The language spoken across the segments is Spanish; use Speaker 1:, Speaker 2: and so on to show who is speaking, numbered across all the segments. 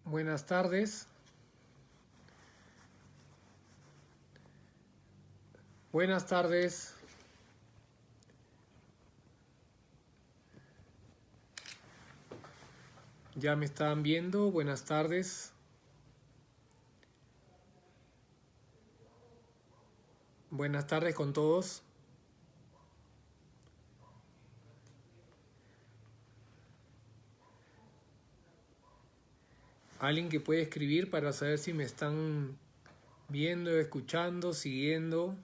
Speaker 1: Buenas tardes. Buenas tardes. Ya me están viendo. Buenas tardes. Buenas tardes con todos. Alguien que puede escribir para saber si me están viendo, escuchando, siguiendo.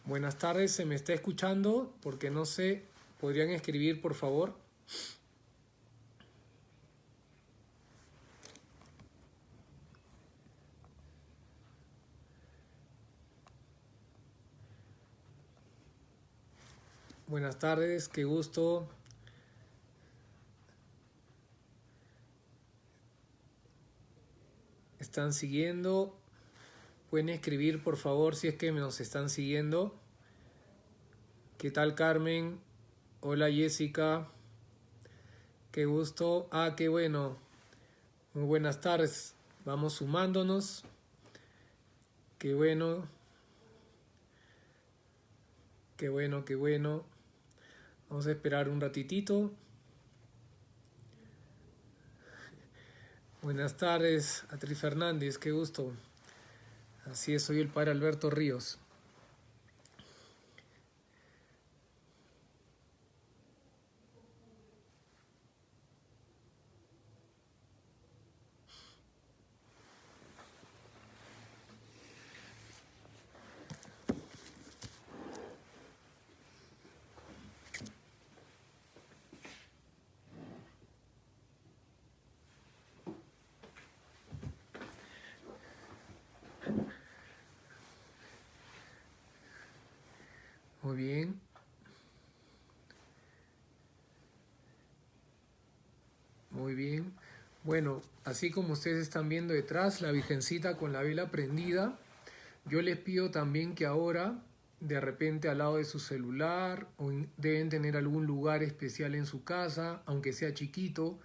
Speaker 1: Buenas tardes, ¿se me está escuchando? Porque no sé, ¿podrían escribir por favor? Buenas tardes, qué gusto. ¿Están siguiendo? Pueden escribir por favor si es que nos están siguiendo. ¿Qué tal, Carmen? Hola, Jessica. Qué gusto. Qué bueno. Muy buenas tardes. Vamos sumándonos. Qué bueno. Qué bueno, qué bueno. Vamos a esperar un ratitito. Buenas tardes, Atri Fernández. Qué gusto. Así es, soy el padre Alberto Ríos. Muy bien. Muy bien. Bueno, así como ustedes están viendo detrás, la Virgencita con la vela prendida, yo les pido también que ahora, de repente al lado de su celular, deben tener algún lugar especial en su casa, aunque sea chiquito,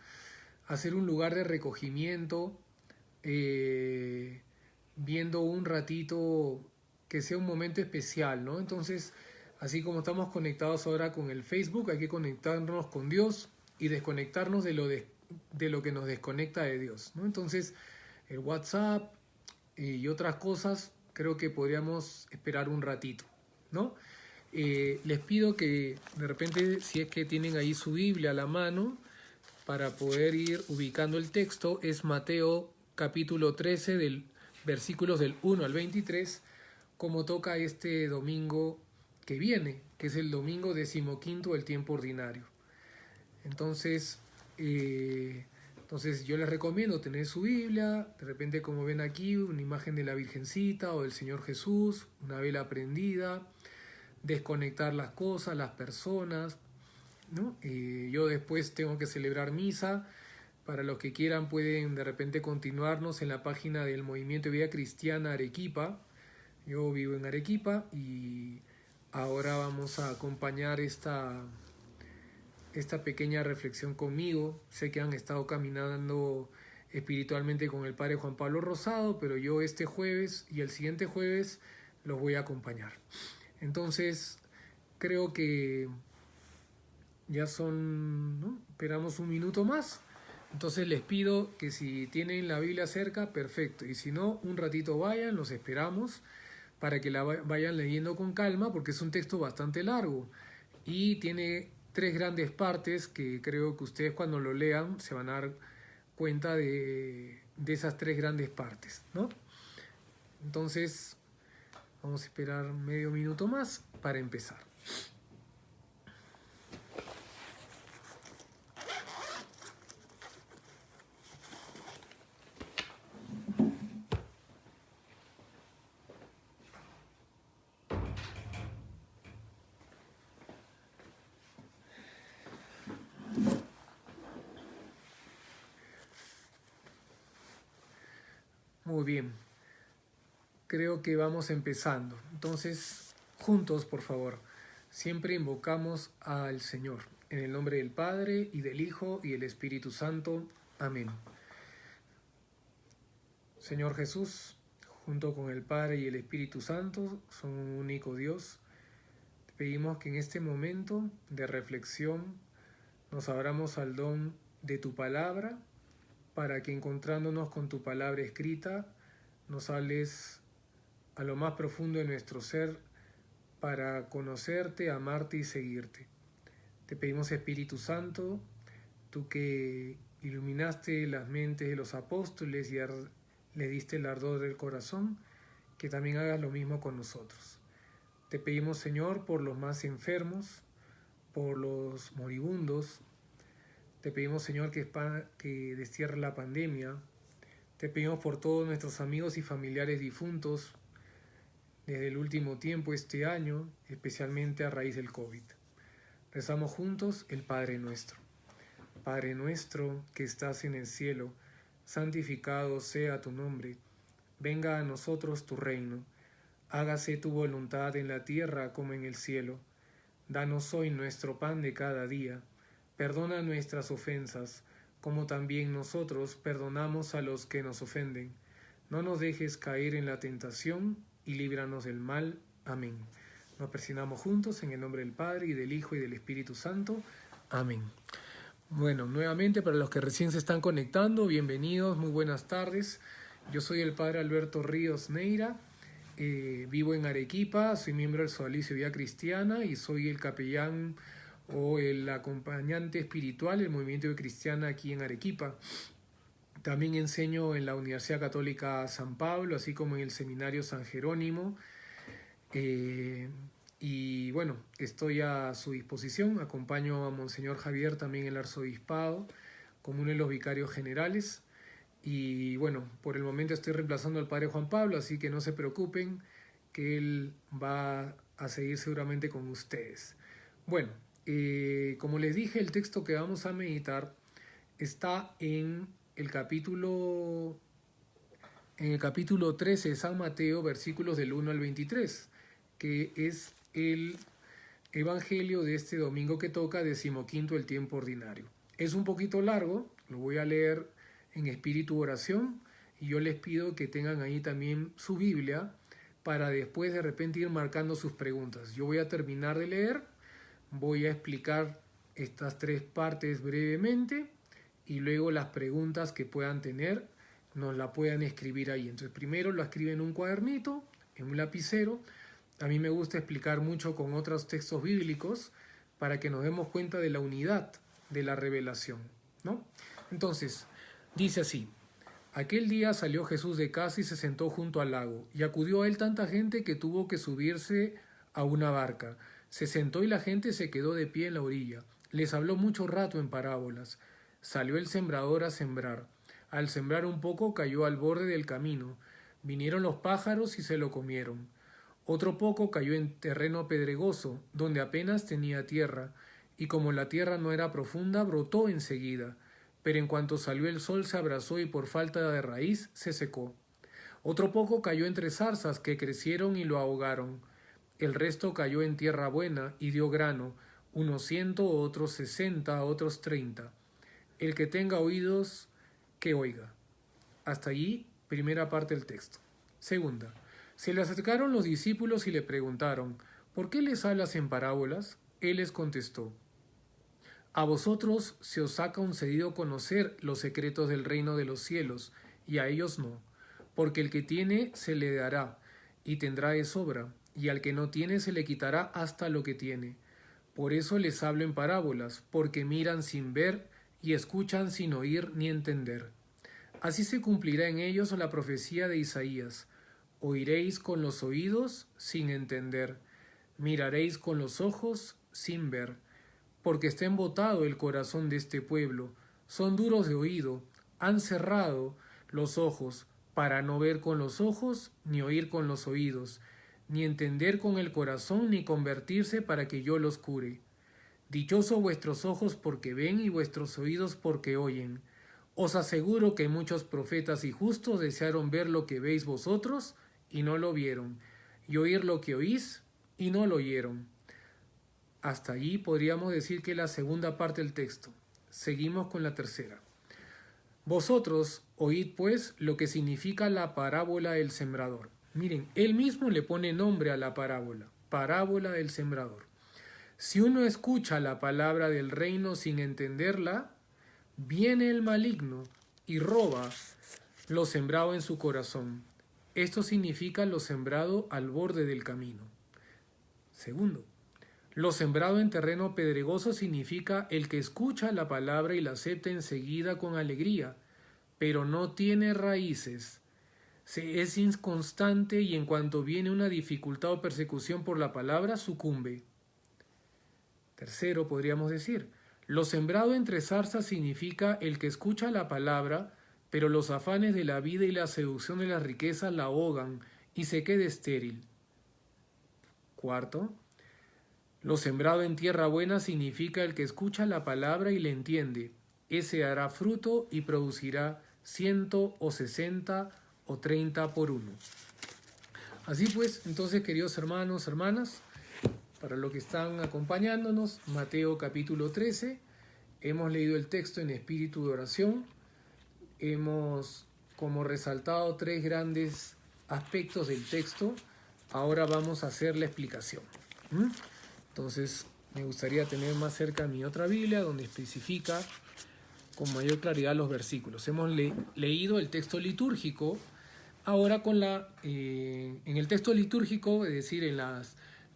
Speaker 1: hacer un lugar de recogimiento, eh, viendo un ratito que sea un momento especial, ¿no? Entonces, así como estamos conectados ahora con el Facebook, hay que conectarnos con Dios y desconectarnos de lo que nos desconecta de Dios, ¿no? Entonces, el WhatsApp y otras cosas, creo que podríamos esperar un ratito, ¿no? Les pido que de repente, si es que tienen ahí su Biblia a la mano, para poder ir ubicando el texto, es Mateo capítulo 13 del versículos del 1 al 23, como toca este domingo que viene, que es el domingo 15º del tiempo ordinario. Entonces, yo les recomiendo tener su Biblia, de repente como ven aquí, una imagen de la Virgencita o del Señor Jesús, una vela prendida, desconectar las cosas, las personas, ¿no? Yo después tengo que celebrar misa. Para los que quieran pueden de repente continuarnos en la página del Movimiento de Vida Cristiana Arequipa. Yo vivo en Arequipa y ahora vamos a acompañar esta pequeña reflexión conmigo. Sé que han estado caminando espiritualmente con el Padre Juan Pablo Rosado, pero yo este jueves y el siguiente jueves los voy a acompañar. Entonces, creo que ya son, ¿no? Esperamos un minuto más. Entonces les pido que si tienen la Biblia cerca, perfecto. Y si no, un ratito vayan, los esperamos para que la vayan leyendo con calma, porque es un texto bastante largo y tiene tres grandes partes que creo que ustedes cuando lo lean se van a dar cuenta de esas tres grandes partes, ¿no? Entonces, vamos a esperar medio minuto más para empezar. Muy bien, creo que vamos empezando. Entonces, juntos, por favor, siempre invocamos al Señor. En el nombre del Padre, y del Hijo, y del Espíritu Santo. Amén. Señor Jesús, junto con el Padre y el Espíritu Santo, son un único Dios. Te pedimos que en este momento de reflexión nos abramos al don de tu palabra, para que encontrándonos con tu palabra escrita, nos hables a lo más profundo de nuestro ser para conocerte, amarte y seguirte. Te pedimos, Espíritu Santo, tú que iluminaste las mentes de los apóstoles y le diste el ardor del corazón, que también hagas lo mismo con nosotros. Te pedimos, Señor, por los más enfermos, por los moribundos. Te pedimos, Señor, que destierre la pandemia. Te pedimos por todos nuestros amigos y familiares difuntos desde el último tiempo este año, especialmente a raíz del COVID. Rezamos juntos el Padre Nuestro. Padre nuestro que estás en el cielo, santificado sea tu nombre. Venga a nosotros tu reino. Hágase tu voluntad en la tierra como en el cielo. Danos hoy nuestro pan de cada día. Perdona nuestras ofensas, como también nosotros perdonamos a los que nos ofenden. No nos dejes caer en la tentación y líbranos del mal. Amén. Nos persignamos juntos en el nombre del Padre, y del Hijo, y del Espíritu Santo. Amén. Bueno, nuevamente para los que recién se están conectando, bienvenidos, muy buenas tardes. Yo soy el Padre Alberto Ríos Neira, vivo en Arequipa, soy miembro del Sodalicio Vía Cristiana y soy el capellán o el acompañante espiritual del movimiento de Cristiana aquí en Arequipa. También enseño en la Universidad Católica San Pablo, así como en el Seminario San Jerónimo. Y bueno, estoy a su disposición. Acompaño a Monseñor Javier también en el arzobispado, como uno de los vicarios generales. Y bueno, por el momento estoy reemplazando al Padre Juan Pablo, así que no se preocupen, que él va a seguir seguramente con ustedes. Bueno, como les dije, el texto que vamos a meditar está en el capítulo 13 de San Mateo, versículos del 1 al 23, que es el evangelio de este domingo que toca, 15º el tiempo ordinario. Es un poquito largo, lo voy a leer en espíritu oración, y yo les pido que tengan ahí también su Biblia para después de repente ir marcando sus preguntas. Yo voy a terminar de leer, voy a explicar estas tres partes brevemente y luego las preguntas que puedan tener nos la puedan escribir ahí. Entonces primero lo escriben en un cuadernito, en un lapicero. A mí me gusta explicar mucho con otros textos bíblicos para que nos demos cuenta de la unidad de la revelación, ¿no? Entonces, dice así: aquel día salió Jesús de casa y se sentó junto al lago, y acudió a él tanta gente que tuvo que subirse a una barca. Se sentó y la gente se quedó de pie en la orilla. Les habló mucho rato en parábolas. Salió el sembrador a sembrar. Al sembrar un poco cayó al borde del camino. Vinieron los pájaros y se lo comieron. Otro poco cayó en terreno pedregoso, donde apenas tenía tierra, y como la tierra no era profunda, brotó enseguida. Pero en cuanto salió el sol se abrasó y por falta de raíz se secó. Otro poco cayó entre zarzas que crecieron y lo ahogaron. El resto cayó en tierra buena y dio grano, unos 100, otros 60, otros 30. El que tenga oídos, que oiga. Hasta allí, primera parte del texto. Segunda. Se le acercaron los discípulos y le preguntaron: ¿por qué les hablas en parábolas? Él les contestó: a vosotros se os ha concedido conocer los secretos del reino de los cielos, y a ellos no, porque el que tiene se le dará, y tendrá de sobra, y al que no tiene se le quitará hasta lo que tiene. Por eso les hablo en parábolas, porque miran sin ver y escuchan sin oír ni entender. Así se cumplirá en ellos la profecía de Isaías: oiréis con los oídos sin entender, miraréis con los ojos sin ver, porque está embotado el corazón de este pueblo, son duros de oído, han cerrado los ojos, para no ver con los ojos, ni oír con los oídos, ni entender con el corazón, ni convertirse para que yo los cure. Dichosos vuestros ojos porque ven y vuestros oídos porque oyen. Os aseguro que muchos profetas y justos desearon ver lo que veis vosotros y no lo vieron, y oír lo que oís y no lo oyeron. Hasta allí podríamos decir que la segunda parte del texto. Seguimos con la tercera. Vosotros oíd pues lo que significa la parábola del sembrador. Miren, él mismo le pone nombre a la parábola, parábola del sembrador. Si uno escucha la palabra del reino sin entenderla, viene el maligno y roba lo sembrado en su corazón. Esto significa lo sembrado al borde del camino. Segundo, lo sembrado en terreno pedregoso significa el que escucha la palabra y la acepta enseguida con alegría, pero no tiene raíces. Es inconstante y en cuanto viene una dificultad o persecución por la palabra, sucumbe. Tercero, podríamos decir, lo sembrado entre zarzas significa el que escucha la palabra, pero los afanes de la vida y la seducción de las riquezas la ahogan y se queda estéril. Cuarto, lo sembrado en tierra buena significa el que escucha la palabra y la entiende. Ese hará fruto y producirá 100 o 60 o 30 por uno. Así pues, entonces, queridos hermanos, hermanas, para los que están acompañándonos, Mateo capítulo 13, hemos leído el texto en espíritu de oración, hemos como resaltado 3 grandes aspectos del texto, ahora vamos a hacer la explicación. Entonces, me gustaría tener más cerca mi otra Biblia, donde especifica con mayor claridad los versículos. Hemos leído el texto litúrgico, ahora en el texto litúrgico, es decir, en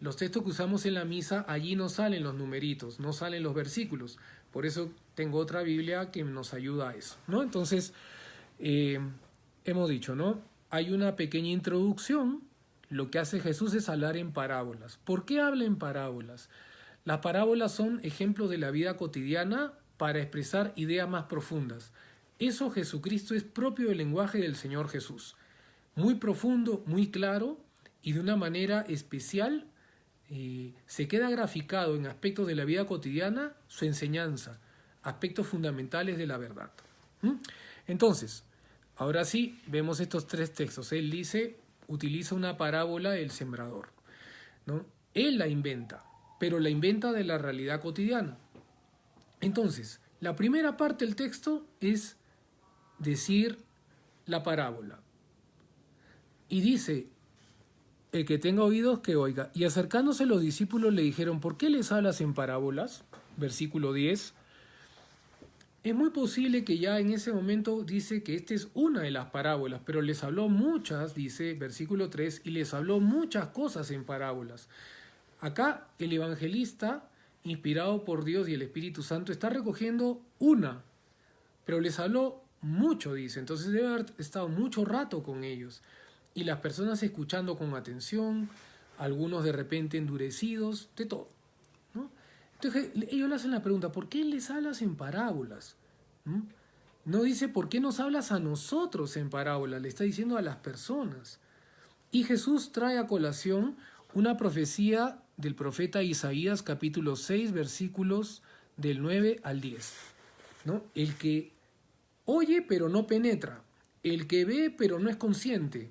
Speaker 1: los textos que usamos en la misa, allí no salen los numeritos, no salen los versículos. Por eso tengo otra Biblia que nos ayuda a eso, ¿no? Entonces, hemos dicho, ¿no? Hay una pequeña introducción. Lo que hace Jesús es hablar en parábolas. ¿Por qué habla en parábolas? Las parábolas son ejemplos de la vida cotidiana para expresar ideas más profundas. Eso Jesucristo es propio del lenguaje del Señor Jesús. Muy profundo, muy claro y de una manera especial se queda graficado en aspectos de la vida cotidiana su enseñanza, aspectos fundamentales de la verdad. Entonces, ahora sí, vemos estos 3 textos. Él utiliza una parábola del sembrador, ¿no? Él la inventa, pero la inventa de la realidad cotidiana. Entonces, la primera parte del texto es decir la parábola. Y dice, el que tenga oídos que oiga. Y acercándose los discípulos le dijeron, ¿por qué les hablas en parábolas? Versículo 10. Es muy posible que ya en ese momento dice que esta es una de las parábolas, pero les habló muchas, dice versículo 3, y les habló muchas cosas en parábolas. Acá el evangelista, inspirado por Dios y el Espíritu Santo, está recogiendo una, pero les habló mucho, dice. Entonces debe haber estado mucho rato con ellos. Y las personas escuchando con atención, algunos de repente endurecidos, de todo, ¿no? Entonces ellos le hacen la pregunta, ¿por qué les hablas en parábolas? No dice, ¿por qué nos hablas a nosotros en parábolas? Le está diciendo a las personas. Y Jesús trae a colación una profecía del profeta Isaías, capítulo 6, versículos del 9 al 10, ¿no? El que oye pero no penetra, el que ve pero no es consciente,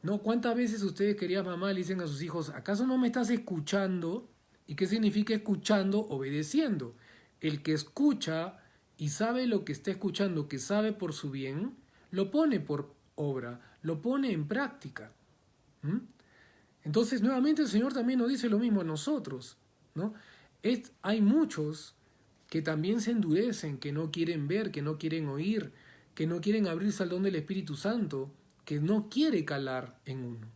Speaker 1: ¿no? ¿Cuántas veces ustedes, queridas mamás, le dicen a sus hijos, ¿acaso no me estás escuchando? ¿Y qué significa escuchando? Obedeciendo. El que escucha y sabe lo que está escuchando, que sabe por su bien, lo pone por obra, lo pone en práctica. Entonces, nuevamente el Señor también nos dice lo mismo a nosotros, ¿no? Hay muchos que también se endurecen, que no quieren ver, que no quieren oír, que no quieren abrirse al don del Espíritu Santo, que no quiere calar en uno.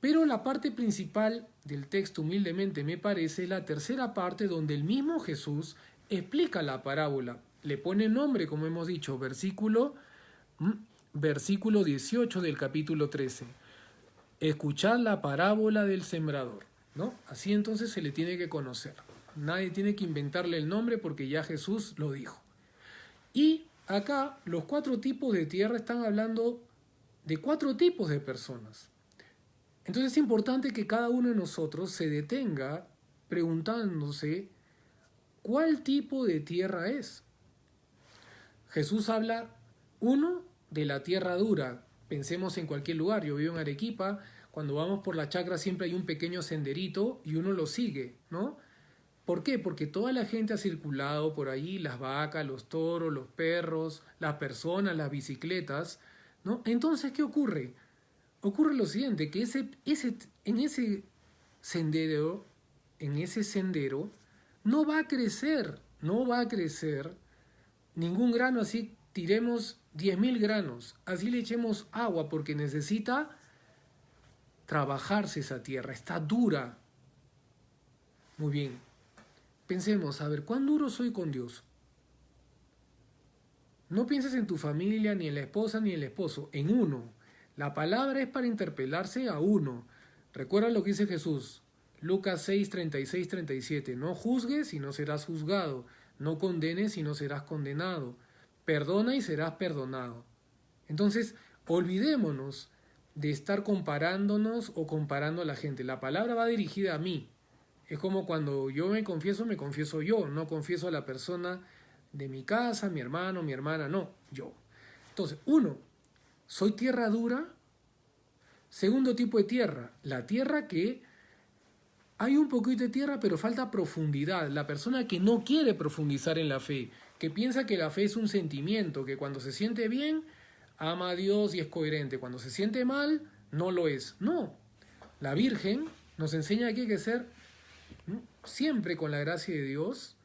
Speaker 1: Pero la parte principal del texto, humildemente me parece, la tercera parte donde el mismo Jesús explica la parábola. Le pone nombre, como hemos dicho, versículo 18 del capítulo 13. Escuchad la parábola del sembrador, ¿no? Así entonces se le tiene que conocer. Nadie tiene que inventarle el nombre porque ya Jesús lo dijo. Y acá los 4 tipos de tierra están hablando de 4 tipos de personas. Entonces es importante que cada uno de nosotros se detenga preguntándose cuál tipo de tierra es. Jesús habla, uno, de la tierra dura. Pensemos en cualquier lugar. Yo vivo en Arequipa. Cuando vamos por la chacra siempre hay un pequeño senderito y uno lo sigue, ¿no? ¿Por qué? Porque toda la gente ha circulado por ahí, las vacas, los toros, los perros, las personas, las bicicletas, ¿no? Entonces, ¿qué ocurre? Ocurre lo siguiente, que en ese sendero, no va a crecer ningún grano, así tiremos 10.000 granos, así le echemos agua porque necesita trabajarse esa tierra, está dura. Muy bien, pensemos, a ver, ¿cuán duro soy con Dios? No pienses en tu familia, ni en la esposa, ni en el esposo, en uno. La palabra es para interpelarse a uno. Recuerda lo que dice Jesús, Lucas 6, 36, 37. No juzgues y no serás juzgado. No condenes y no serás condenado. Perdona y serás perdonado. Entonces, olvidémonos de estar comparándonos o comparando a la gente. La palabra va dirigida a mí. Es como cuando yo me confieso yo, no confieso a la persona de mi casa, mi hermano, mi hermana, no, yo. Entonces, uno, soy tierra dura. Segundo tipo de tierra, la tierra que hay un poquito de tierra, pero falta profundidad. La persona que no quiere profundizar en la fe, que piensa que la fe es un sentimiento, que cuando se siente bien, ama a Dios y es coherente. Cuando se siente mal, no lo es. No, la Virgen nos enseña que hay que ser, ¿no?, siempre con la gracia de Dios,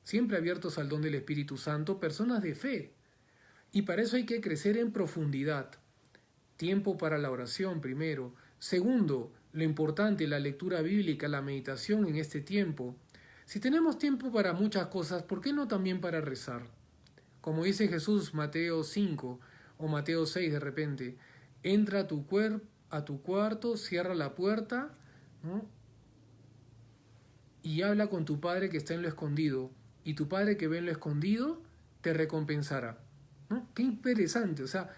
Speaker 1: siempre abiertos al don del Espíritu Santo, personas de fe. Y para eso hay que crecer en profundidad. Tiempo para la oración primero. Segundo, lo importante, la lectura bíblica, la meditación en este tiempo. Si tenemos tiempo para muchas cosas, ¿por qué no también para rezar? Como dice Jesús, Mateo 5 o Mateo 6 de repente, entra a tu cuarto, cierra la puerta, ¿no?, y habla con tu Padre que está en lo escondido, y tu Padre que ve en lo escondido te recompensará, ¿no? Qué interesante, o sea,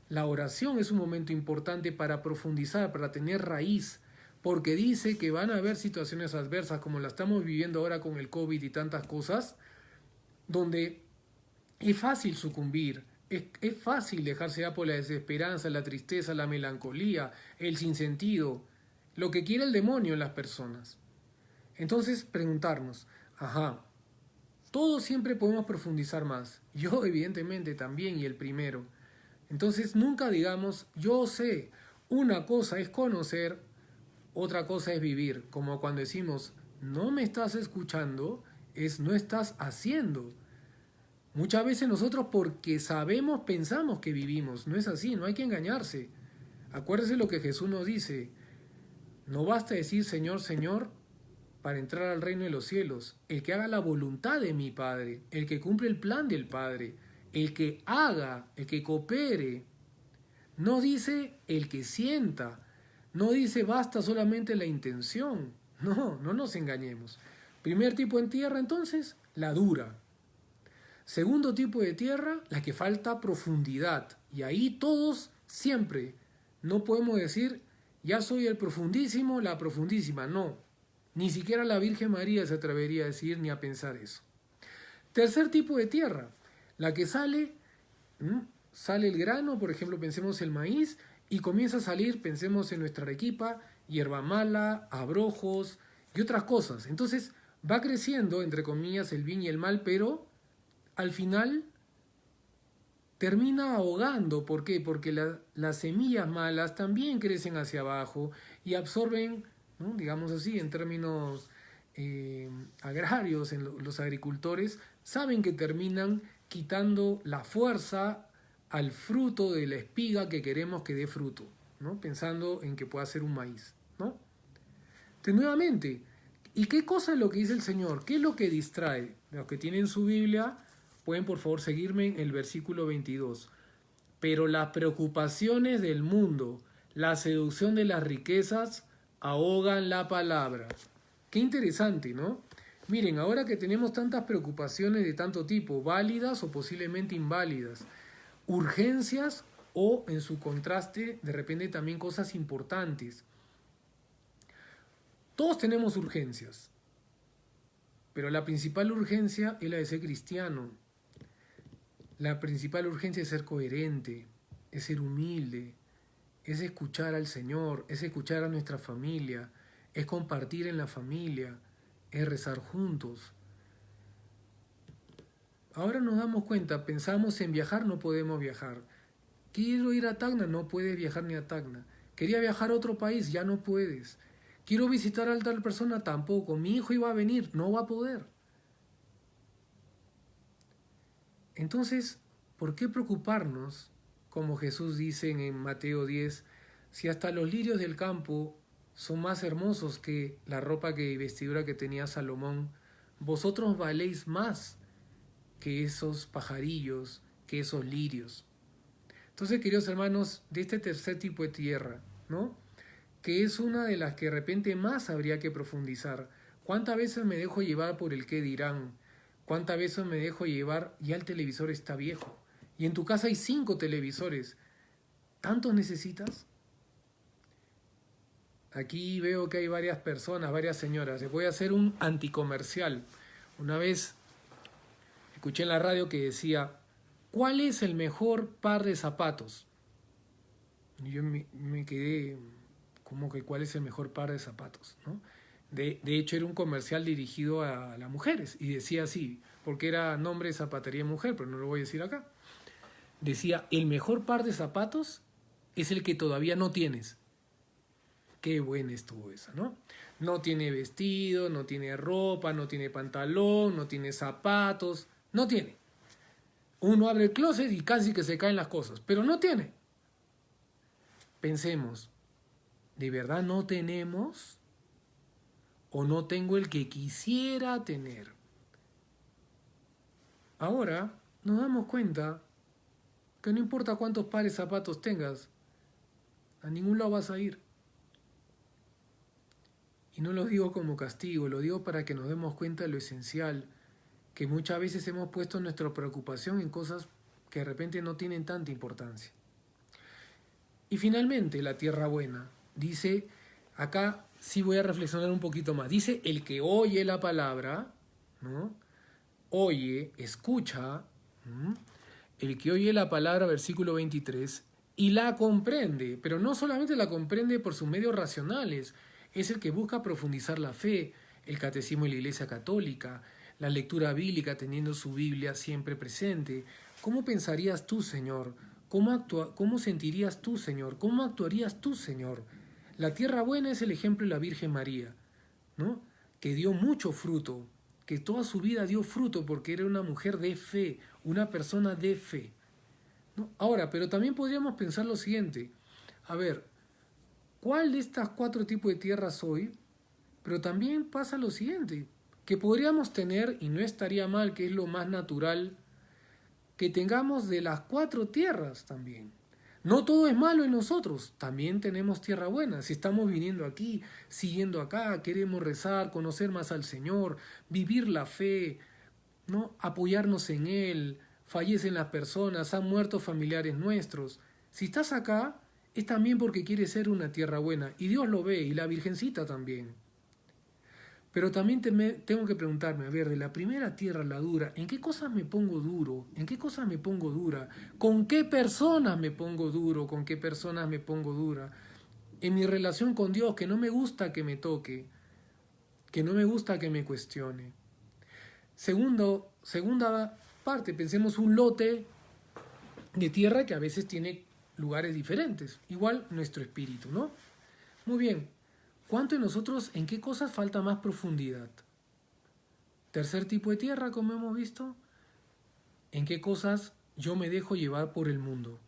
Speaker 1: la oración es un momento importante para profundizar, para tener raíz, porque dice que van a haber situaciones adversas como la estamos viviendo ahora con el COVID y tantas cosas, donde es fácil sucumbir, es fácil dejarse ya por la desesperanza, la tristeza, la melancolía, el sinsentido, lo que quiere el demonio en las personas. Entonces preguntarnos, todos siempre podemos profundizar más, yo evidentemente también y el primero. Entonces nunca digamos, yo sé, una cosa es conocer, otra cosa es vivir, como cuando decimos, no me estás escuchando, es no estás haciendo. Muchas veces nosotros porque sabemos pensamos que vivimos, no es así, no hay que engañarse. Acuérdese lo que Jesús nos dice, no basta decir Señor, Señor, para entrar al reino de los cielos, el que haga la voluntad de mi Padre, el que cumple el plan del Padre, el que haga, el que coopere. No dice el que sienta, no dice basta solamente la intención. No, no nos engañemos. Primer tipo en tierra entonces, la dura. Segundo tipo de tierra, la que falta profundidad. Y ahí todos siempre, no podemos decir ya soy el profundísimo, la profundísima, no. Ni siquiera la Virgen María se atrevería a decir ni a pensar eso. Tercer tipo de tierra, la que sale el grano, por ejemplo, pensemos el maíz, y comienza a salir, pensemos en nuestra Arequipa, hierba mala, abrojos y otras cosas. Entonces va creciendo, entre comillas, el bien y el mal, pero al final termina ahogando. ¿Por qué? Porque las semillas malas también crecen hacia abajo y absorben, ¿no?, digamos así, en términos agrarios, los agricultores saben que terminan quitando la fuerza al fruto de la espiga que queremos que dé fruto, ¿no?, pensando en que pueda ser un maíz, ¿no? Entonces, nuevamente, ¿y qué cosa es lo que dice el Señor? ¿Qué es lo que distrae? Los que tienen su Biblia pueden por favor seguirme en el versículo 22. Pero las preocupaciones del mundo, la seducción de las riquezas, ahogan la palabra. Qué interesante, ¿no? Miren, ahora que tenemos tantas preocupaciones de tanto tipo, válidas o posiblemente inválidas, urgencias o en su contraste de repente también cosas importantes. Todos tenemos urgencias, pero la principal urgencia es la de ser cristiano. La principal urgencia es ser coherente, es ser humilde, es escuchar al Señor, es escuchar a nuestra familia, es compartir en la familia, es rezar juntos. Ahora nos damos cuenta, pensamos en viajar, no podemos viajar. Quiero ir a Tacna, no puedes viajar ni a Tacna. Quería viajar a otro país, ya no puedes. Quiero visitar a tal persona, tampoco. Mi hijo iba a venir, no va a poder. Entonces, ¿por qué preocuparnos, como Jesús dice en Mateo 10, si hasta los lirios del campo son más hermosos que la ropa y vestidura que tenía Salomón? Vosotros valéis más que esos pajarillos, que esos lirios. Entonces, queridos hermanos, de este tercer tipo de tierra, ¿no?, que es una de las que de repente más habría que profundizar. ¿Cuántas veces me dejo llevar por el qué dirán? ¿Cuántas veces me dejo llevar? Ya el televisor está viejo. Y en tu casa hay 5 televisores. ¿Tantos necesitas? Aquí veo que hay varias personas, varias señoras. Les voy a hacer un anticomercial. Una vez escuché en la radio que decía, ¿cuál es el mejor par de zapatos? Y yo me quedé como que ¿cuál es el mejor par de zapatos?, ¿no? De hecho era un comercial dirigido a las mujeres y decía así, porque era nombre de zapatería mujer, pero no lo voy a decir acá. Decía, el mejor par de zapatos es el que todavía no tienes. Qué buena estuvo esa, ¿no? No tiene vestido, no tiene ropa, no tiene pantalón, no tiene zapatos, no tiene. Uno abre el closet y casi que se caen las cosas, pero no tiene. Pensemos, ¿de verdad no tenemos? ¿O no tengo el que quisiera tener? Ahora nos damos cuenta que no importa cuántos pares de zapatos tengas, a ningún lado vas a ir. Y no lo digo como castigo, lo digo para que nos demos cuenta de lo esencial, que muchas veces hemos puesto nuestra preocupación en cosas que de repente no tienen tanta importancia. Y finalmente, la tierra buena. Dice, acá sí voy a reflexionar un poquito más. Dice, el que oye la palabra, ¿no? Oye, escucha, ¿no?, el que oye la palabra, versículo 23, y la comprende, pero no solamente la comprende por sus medios racionales, es el que busca profundizar la fe, el catecismo de la Iglesia Católica, la lectura bíblica teniendo su Biblia siempre presente. ¿Cómo pensarías tú, Señor? ¿Cómo sentirías tú, Señor? ¿Cómo actuarías tú, Señor? La tierra buena es el ejemplo de la Virgen María, ¿no?, que dio mucho fruto, que toda su vida dio fruto porque era una mujer de fe, una persona de fe, ¿no? Ahora, pero también podríamos pensar lo siguiente, a ver, ¿cuál de estas 4 tipos de tierra soy? Pero también pasa lo siguiente, que podríamos tener, y no estaría mal, que es lo más natural, que tengamos de las 4 tierras también. No todo es malo en nosotros, también tenemos tierra buena. Si estamos viniendo aquí, siguiendo acá, queremos rezar, conocer más al Señor, vivir la fe, ¿no?, apoyarnos en Él, fallecen las personas, han muerto familiares nuestros. Si estás acá, es también porque quieres ser una tierra buena, y Dios lo ve, y la Virgencita también. Pero también tengo que preguntarme, a ver, de la primera tierra, la dura, ¿en qué cosas me pongo duro? ¿En qué cosas me pongo dura? ¿Con qué personas me pongo duro? ¿Con qué personas me pongo dura? En mi relación con Dios, que no me gusta que me toque, que no me gusta que me cuestione. Segunda parte, pensemos un lote de tierra que a veces tiene lugares diferentes. Igual nuestro espíritu, ¿no? Muy bien. ¿Cuánto de nosotros, en qué cosas falta más profundidad? Tercer tipo de tierra, como hemos visto, ¿en qué cosas yo me dejo llevar por el mundo?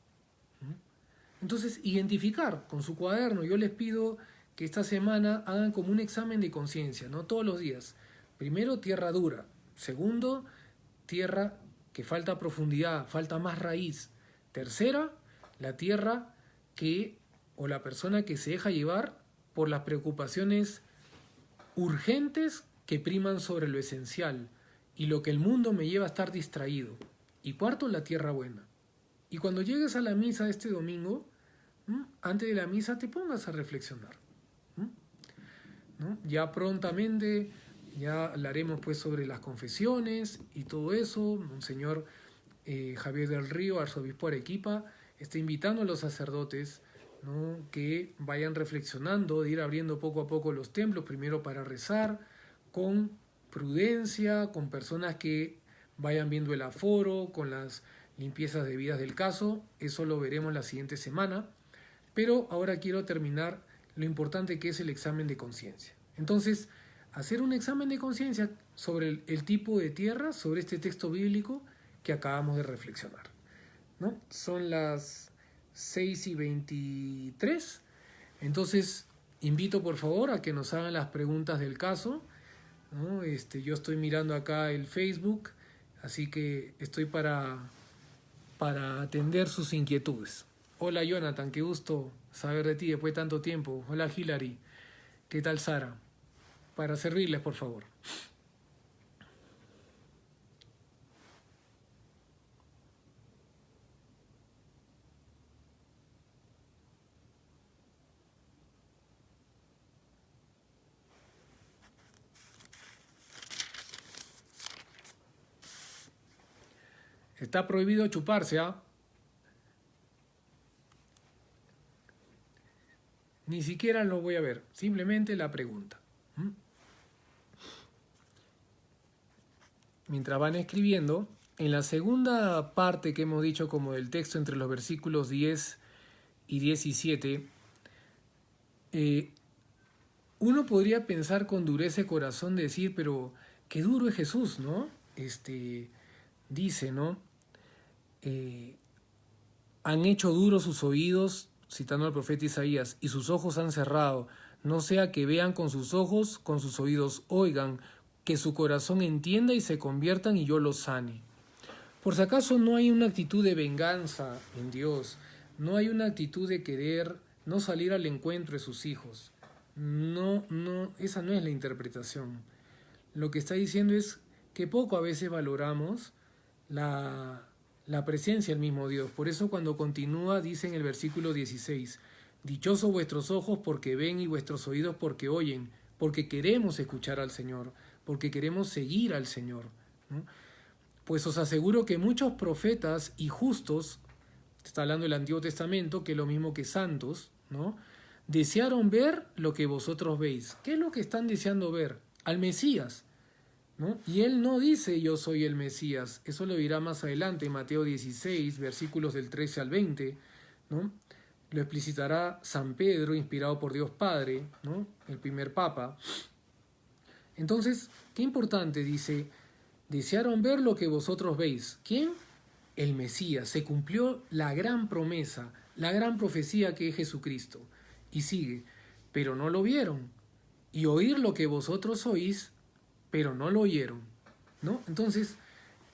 Speaker 1: Entonces, identificar con su cuaderno. Yo les pido que esta semana hagan como un examen de conciencia, ¿no?, todos los días. Primero, tierra dura. Segundo, tierra que falta profundidad, falta más raíz. Tercera, la tierra que, o la persona que se deja llevar por las preocupaciones urgentes que priman sobre lo esencial y lo que el mundo me lleva a estar distraído. Y cuarto, la tierra buena. Y cuando llegues a la misa este domingo, antes de la misa te pongas a reflexionar, ¿no? Ya prontamente ya hablaremos pues sobre las confesiones y todo eso. Monseñor Javier del Río, arzobispo de Arequipa, está invitando a los sacerdotes, ¿no?, que vayan reflexionando, de ir abriendo poco a poco los templos, primero para rezar, con prudencia, con personas que vayan viendo el aforo, con las limpiezas debidas del caso. Eso lo veremos la siguiente semana. Pero ahora quiero terminar lo importante que es el examen de conciencia. Entonces, hacer un examen de conciencia sobre el tipo de tierra, sobre este texto bíblico que acabamos de reflexionar, ¿no? Son las 6:23. Entonces, invito por favor a que nos hagan las preguntas del caso, ¿no? Yo estoy mirando acá el Facebook, así que estoy para atender sus inquietudes. Hola Jonathan, qué gusto saber de ti después de tanto tiempo. Hola Hilary, ¿qué tal Sara? Para servirles, por favor. Está prohibido chuparse, ¿ah? Ni siquiera lo voy a ver, simplemente la pregunta. Mientras van escribiendo, en la segunda parte que hemos dicho como del texto entre los versículos 10 y 17, uno podría pensar con dureza de corazón decir, pero qué duro es Jesús, ¿no? Dice, ¿no? Han hecho duros sus oídos, citando al profeta Isaías, y sus ojos han cerrado, no sea que vean con sus ojos, con sus oídos oigan, que su corazón entienda y se conviertan y yo los sane. Por si acaso no hay una actitud de venganza en Dios, no hay una actitud de querer no salir al encuentro de sus hijos. No, esa no es la interpretación. Lo que está diciendo es que poco a veces valoramos la presencia del mismo Dios. Por eso cuando continúa dice en el versículo 16, dichosos vuestros ojos porque ven y vuestros oídos porque oyen, porque queremos escuchar al Señor, porque queremos seguir al Señor, ¿no? Pues os aseguro que muchos profetas y justos, está hablando del Antiguo Testamento, que es lo mismo que santos, ¿no?, desearon ver lo que vosotros veis. ¿Qué es lo que están deseando ver? Al Mesías, ¿no? Y él no dice yo soy el Mesías, eso lo dirá más adelante en Mateo 16, versículos del 13 al 20, ¿no? Lo explicitará San Pedro, inspirado por Dios Padre, ¿no?, el primer papa. Entonces, qué importante, dice, desearon ver lo que vosotros veis. ¿Quién? El Mesías. Se cumplió la gran promesa, la gran profecía que es Jesucristo. Y sigue, pero no lo vieron. Y oír lo que vosotros oís, pero no lo oyeron, ¿no? Entonces,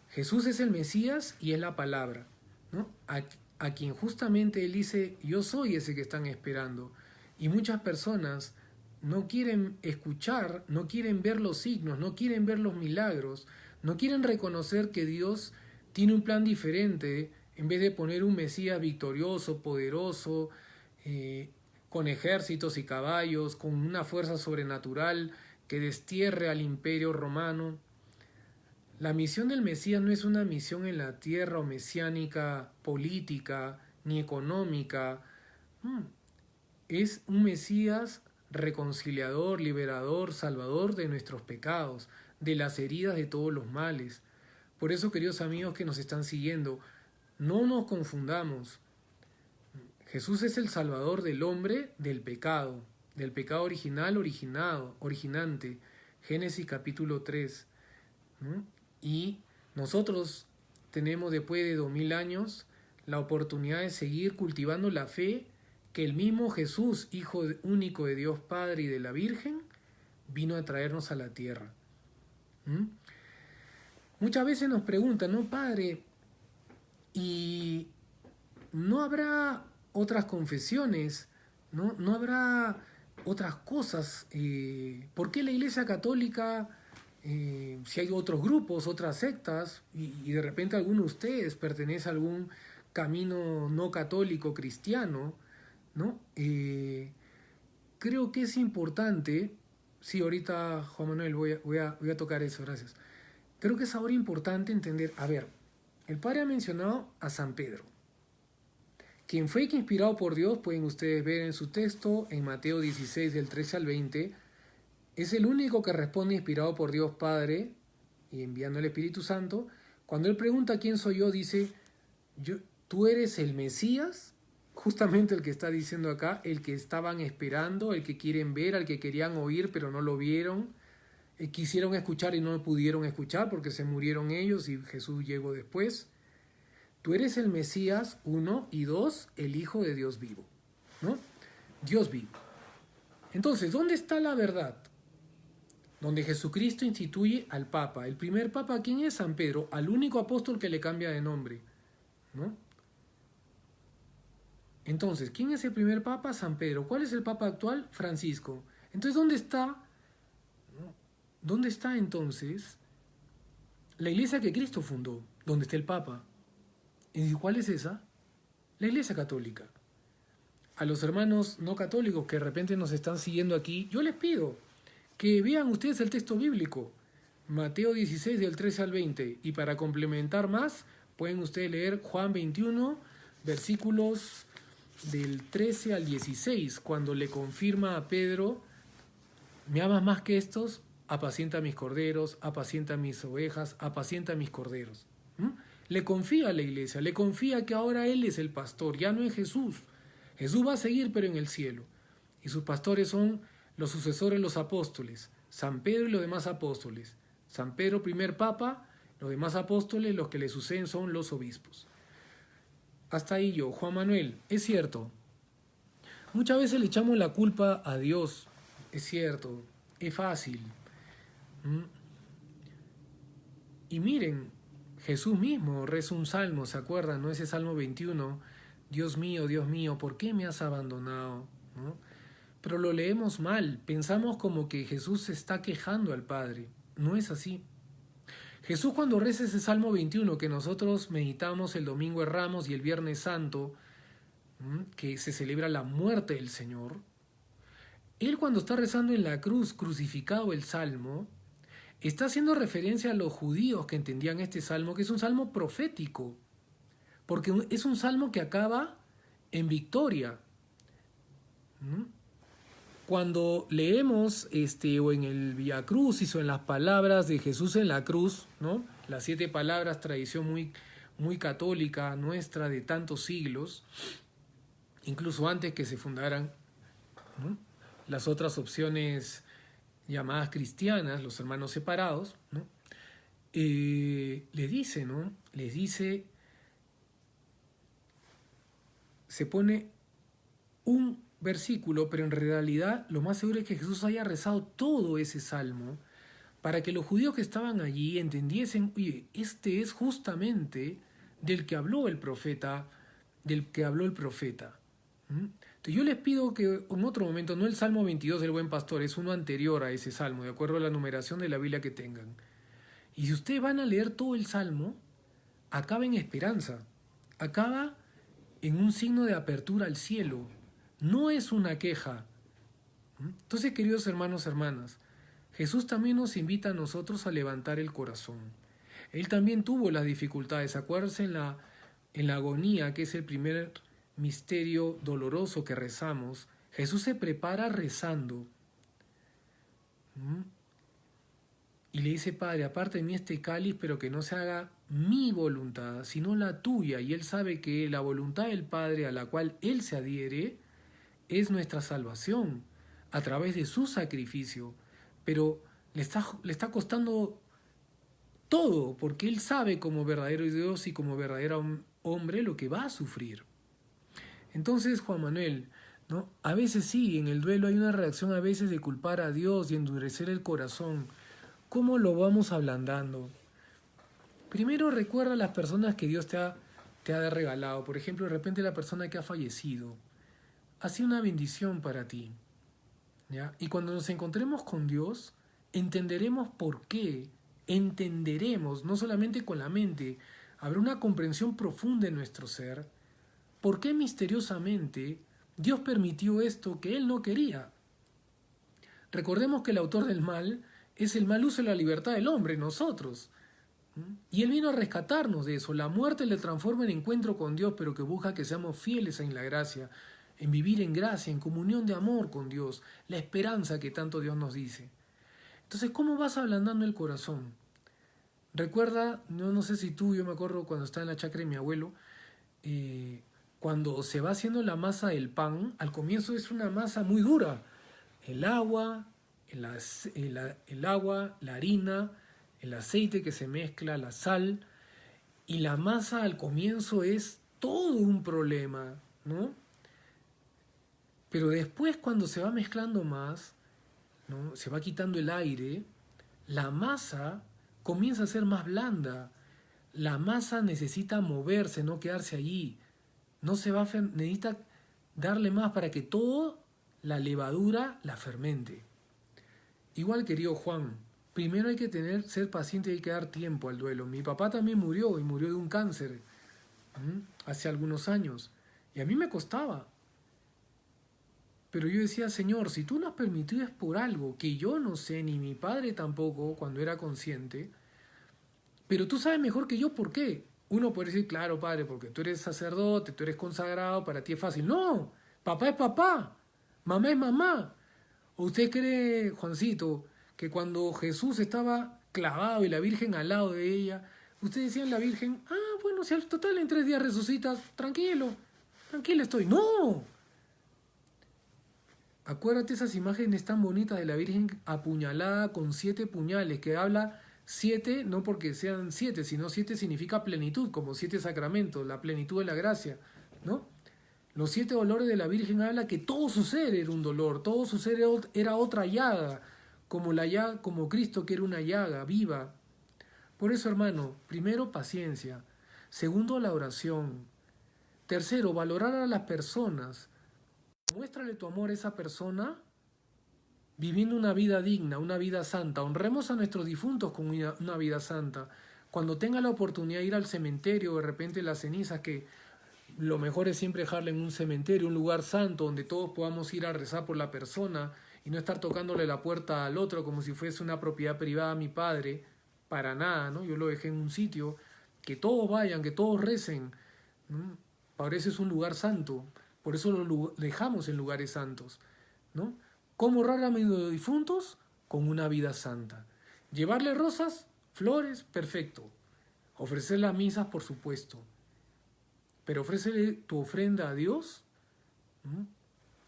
Speaker 1: Jesús es el Mesías y es la palabra, ¿no? A quien justamente él dice, yo soy ese que están esperando. Y muchas personas no quieren escuchar, no quieren ver los signos, no quieren ver los milagros, no quieren reconocer que Dios tiene un plan diferente. En vez de poner un Mesías victorioso, poderoso, con ejércitos y caballos, con una fuerza sobrenatural que destierre al imperio romano. La misión del Mesías no es una misión en la tierra o mesiánica política ni económica. Es un Mesías reconciliador, liberador, salvador de nuestros pecados, de las heridas de todos los males. Por eso, queridos amigos que nos están siguiendo, no nos confundamos. Jesús es el salvador del hombre del pecado original, originante, Génesis capítulo 3, ¿no? Y nosotros tenemos después de 2000 años la oportunidad de seguir cultivando la fe que el mismo Jesús, Hijo único de Dios Padre y de la Virgen, vino a traernos a la tierra. Muchas veces nos preguntan, ¿no, Padre? ¿Y no habrá otras confesiones? ¿No habrá otras cosas? ¿Por qué la Iglesia Católica, si hay otros grupos, otras sectas, y de repente alguno de ustedes pertenece a algún camino no católico cristiano, ¿no? Creo que es importante, sí, ahorita Juan Manuel voy a tocar eso, gracias. Creo que es ahora importante entender, a ver, El Padre ha mencionado a San Pedro, quien fue inspirado por Dios, pueden ustedes ver en su texto, en Mateo 16, del 13 al 20, es el único que responde inspirado por Dios Padre y enviando el Espíritu Santo. Cuando él pregunta quién soy yo, dice, tú eres el Mesías, justamente el que está diciendo acá, el que estaban esperando, el que quieren ver, al que querían oír pero no lo vieron, quisieron escuchar y no pudieron escuchar porque se murieron ellos y Jesús llegó después. Tú eres el Mesías, 1, y 2, el Hijo de Dios vivo, ¿no? Dios vivo. Entonces, ¿dónde está la verdad? Donde Jesucristo instituye al Papa. El primer Papa, ¿quién es? San Pedro, al único apóstol que le cambia de nombre, ¿no? Entonces, ¿quién es el primer Papa? San Pedro. ¿Cuál es el Papa actual? Francisco. Entonces, ¿dónde está? ¿No? ¿Dónde está entonces la iglesia que Cristo fundó? ¿Dónde está el Papa? ¿Y cuál es esa? La Iglesia Católica. A los hermanos no católicos que de repente nos están siguiendo aquí, yo les pido que vean ustedes el texto bíblico, Mateo 16 del 13 al 20, y para complementar más, pueden ustedes leer Juan 21, versículos del 13 al 16, cuando le confirma a Pedro, ¿me amas más que estos? Apacienta mis corderos, apacienta mis ovejas, apacienta mis corderos. Le confía a la iglesia, le confía que ahora Él es el pastor, ya no es Jesús. Jesús va a seguir pero en el cielo. Y sus pastores son los sucesores, los apóstoles, San Pedro y los demás apóstoles. San Pedro, primer papa, los demás apóstoles, los que le suceden son los obispos. Hasta ahí yo, Juan Manuel, es cierto. Muchas veces le echamos la culpa a Dios, es cierto, es fácil. Y miren, Jesús mismo reza un salmo, ¿se acuerdan? ¿No? Ese Salmo 21, Dios mío, ¿por qué me has abandonado? ¿No? Pero lo leemos mal, pensamos como que Jesús se está quejando al Padre. No es así. Jesús cuando reza ese Salmo 21 que nosotros meditamos el Domingo de Ramos y el Viernes Santo, que se celebra la muerte del Señor, Él cuando está rezando en la cruz, crucificado el Salmo, está haciendo referencia a los judíos que entendían este salmo, que es un salmo profético, porque es un salmo que acaba en victoria. Cuando leemos o en el Via Crucis o en las palabras de Jesús en la cruz, ¿no? Las 7 palabras, tradición muy católica nuestra de tantos siglos, incluso antes que se fundaran, ¿no?, las otras opciones llamadas cristianas, los hermanos separados, ¿no? Les dice, ¿no? Les dice, se pone un versículo, pero en realidad lo más seguro es que Jesús haya rezado todo ese salmo para que los judíos que estaban allí entendiesen, oye, este es justamente del que habló el profeta, Entonces yo les pido que en otro momento, no el Salmo 22 del Buen Pastor, es uno anterior a ese Salmo, de acuerdo a la numeración de la Biblia que tengan. Y si ustedes van a leer todo el Salmo, acaba en esperanza, acaba en un signo de apertura al cielo, no es una queja. Entonces, queridos hermanos, hermanas, Jesús también nos invita a nosotros a levantar el corazón. Él también tuvo las dificultades, acuérdense en la agonía, que es el primer misterio doloroso que rezamos, Jesús se prepara rezando y le dice, Padre, aparte de mí este cáliz, pero que no se haga mi voluntad, sino la tuya. Y él sabe que la voluntad del Padre a la cual él se adhiere es nuestra salvación a través de su sacrificio, pero le está costando todo, porque él sabe como verdadero Dios y como verdadero hombre lo que va a sufrir. Entonces, Juan Manuel, ¿no?, a veces sí, en el duelo hay una reacción a veces de culpar a Dios y endurecer el corazón. ¿Cómo lo vamos ablandando? Primero recuerda a las personas que Dios te ha regalado. Por ejemplo, de repente la persona que ha fallecido ha sido una bendición para ti, ¿ya? Y cuando nos encontremos con Dios, entenderemos por qué. Entenderemos, no solamente con la mente, habrá una comprensión profunda en nuestro ser. ¿Por qué misteriosamente Dios permitió esto que Él no quería? Recordemos que el autor del mal es el mal uso de la libertad del hombre, nosotros. Y Él vino a rescatarnos de eso. La muerte le transforma en encuentro con Dios, pero que busca que seamos fieles en la gracia, en vivir en gracia, en comunión de amor con Dios, la esperanza que tanto Dios nos dice. Entonces, ¿cómo vas ablandando el corazón? Recuerda, no sé si tú, yo me acuerdo cuando estaba en la chacra de mi abuelo, cuando se va haciendo la masa del pan, al comienzo es una masa muy dura. El agua, el agua, la harina, el aceite que se mezcla, la sal, y la masa al comienzo es todo un problema, ¿no? Pero después cuando se va mezclando más, ¿no? Se va quitando el aire, la masa comienza a ser más blanda. La masa necesita moverse, no quedarse allí. No se va necesita darle más para que toda la levadura la fermente. Igual, querido Juan, primero hay que ser paciente y hay que dar tiempo al duelo. Mi papá también murió y murió de un cáncer hace algunos años. Y a mí me costaba. Pero yo decía, Señor, si tú lo has permitido es por algo que yo no sé, ni mi padre tampoco cuando era consciente, pero tú sabes mejor que yo por qué. Uno puede decir, claro, padre, porque tú eres sacerdote, tú eres consagrado, para ti es fácil. No, papá es papá, mamá es mamá. ¿O usted cree, Juancito, que cuando Jesús estaba clavado y la Virgen al lado de ella, usted decía a la Virgen, bueno, si al total en 3 días resucitas, tranquilo, tranquila estoy? No. Acuérdate esas imágenes tan bonitas de la Virgen apuñalada con 7 puñales, que habla 7 no porque sean 7, sino 7 significa plenitud, como 7 sacramentos, la plenitud de la gracia, ¿no? Los 7 dolores de la Virgen habla que todo su ser era un dolor, todo su ser era otra llaga, como Cristo que era una llaga viva. Por eso, hermano, primero paciencia, segundo la oración, tercero valorar a las personas. Muéstrale tu amor a esa persona viviendo una vida digna, una vida santa. Honremos a nuestros difuntos con una vida santa. Cuando tenga la oportunidad de ir al cementerio, de repente las cenizas, que lo mejor es siempre dejarla en un cementerio, un lugar santo, donde todos podamos ir a rezar por la persona y no estar tocándole la puerta al otro como si fuese una propiedad privada a mi padre. Para nada, ¿no? Yo lo dejé en un sitio, que todos vayan, que todos recen, ¿no? Para eso es un lugar santo. Por eso lo dejamos en lugares santos, ¿no? ¿Cómo honrar a mis difuntos? Con una vida santa. Llevarle rosas, flores, perfecto. Ofrecer las misas, por supuesto. Pero ofrécele tu ofrenda a Dios, ¿no?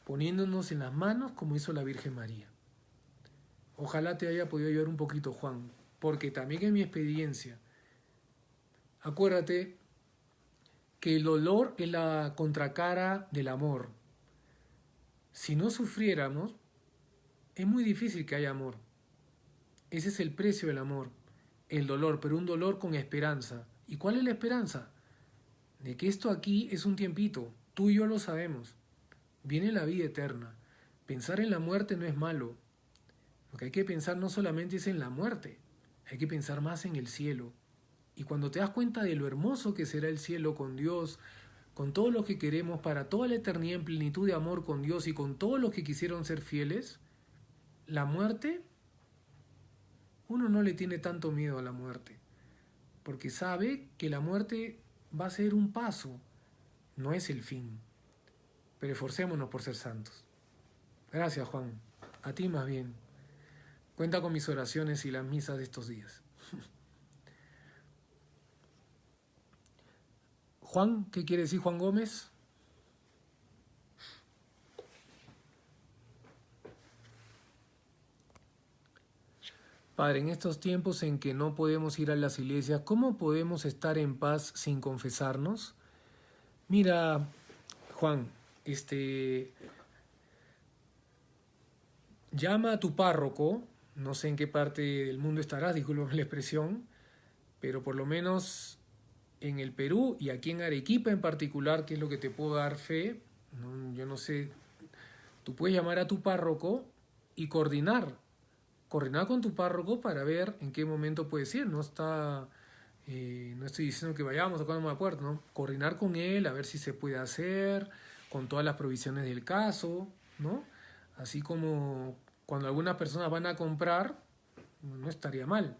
Speaker 1: Poniéndonos en las manos como hizo la Virgen María. Ojalá te haya podido ayudar un poquito, Juan, porque también en mi experiencia, acuérdate que el dolor es la contracara del amor. Si no sufriéramos, es muy difícil que haya amor. Ese es el precio del amor, el dolor, pero un dolor con esperanza. ¿Y cuál es la esperanza? De que esto aquí es un tiempito, tú y yo lo sabemos. Viene la vida eterna. Pensar en la muerte no es malo. Lo que hay que pensar no solamente es en la muerte, hay que pensar más en el cielo. Y cuando te das cuenta de lo hermoso que será el cielo con Dios, con todos los que queremos para toda la eternidad en plenitud de amor con Dios y con todos los que quisieron ser fieles, la muerte, uno no le tiene tanto miedo a la muerte, porque sabe que la muerte va a ser un paso, no es el fin. Pero esforcémonos por ser santos. Gracias, Juan. A ti más bien. Cuenta con mis oraciones y las misas de estos días. Juan, ¿qué quiere decir Juan Gómez? Padre, en estos tiempos en que no podemos ir a las iglesias, ¿cómo podemos estar en paz sin confesarnos? Mira, Juan, llama a tu párroco, no sé en qué parte del mundo estarás, disculpa la expresión, pero por lo menos en el Perú y aquí en Arequipa en particular, que es lo que te puedo dar fe, yo no sé, tú puedes llamar a tu párroco y coordinar con tu párroco para ver en qué momento puedes ir. No estoy diciendo que vayamos a tocar una puerta, ¿no? Coordinar con él, a ver si se puede hacer, con todas las provisiones del caso, ¿no? Así como cuando algunas personas van a comprar, no estaría mal,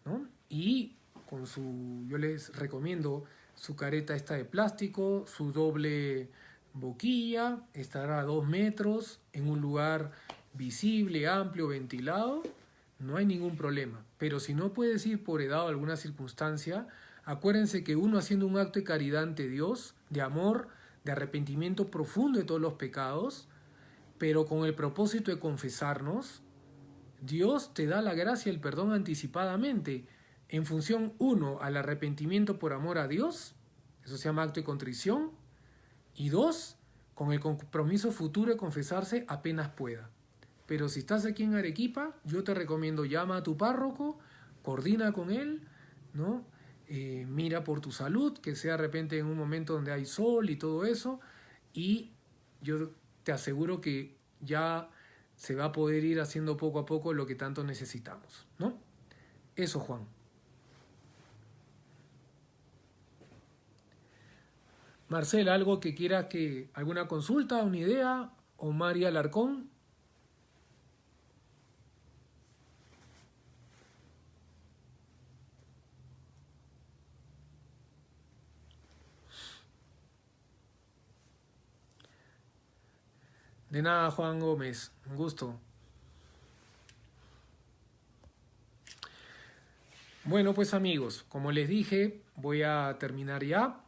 Speaker 1: ¿no? Y yo les recomiendo su careta esta de plástico, su doble boquilla, estará a 2 metros en un lugar visible, amplio, ventilado, no hay ningún problema. Pero si no puedes ir por edad o alguna circunstancia, acuérdense que uno haciendo un acto de caridad ante Dios, de amor, de arrepentimiento profundo de todos los pecados, pero con el propósito de confesarnos, Dios te da la gracia y el perdón anticipadamente, en función, uno, al arrepentimiento por amor a Dios, eso se llama acto de contrición, y dos, con el compromiso futuro de confesarse apenas pueda. Pero si estás aquí en Arequipa, yo te recomiendo llama a tu párroco, coordina con él, ¿no? Mira por tu salud, que sea de repente en un momento donde hay sol y todo eso, y yo te aseguro que ya se va a poder ir haciendo poco a poco lo que tanto necesitamos, ¿no? Eso, Juan. Marcela, ¿algo que quieras alguna consulta, una idea? ¿O María Alarcón? De nada, Juan Gómez, un gusto. Bueno, pues amigos, como les dije, voy a terminar ya.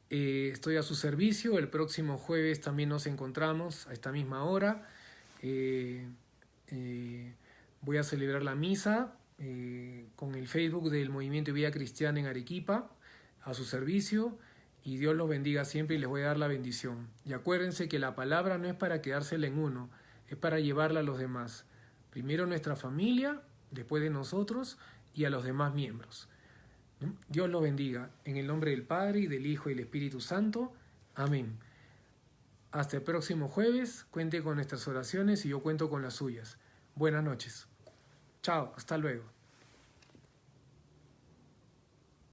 Speaker 1: Estoy a su servicio. El próximo jueves también nos encontramos a esta misma hora. Voy a celebrar la misa con el Facebook del Movimiento de Vida Cristiana en Arequipa, a su servicio. Y Dios los bendiga siempre y les voy a dar la bendición. Y acuérdense que la palabra no es para quedársela en uno, es para llevarla a los demás. Primero nuestra familia, después de nosotros y a los demás miembros. Dios los bendiga. En el nombre del Padre, y del Hijo, y del Espíritu Santo. Amén. Hasta el próximo jueves. Cuente con nuestras oraciones y yo cuento con las suyas. Buenas noches. Chao. Hasta luego.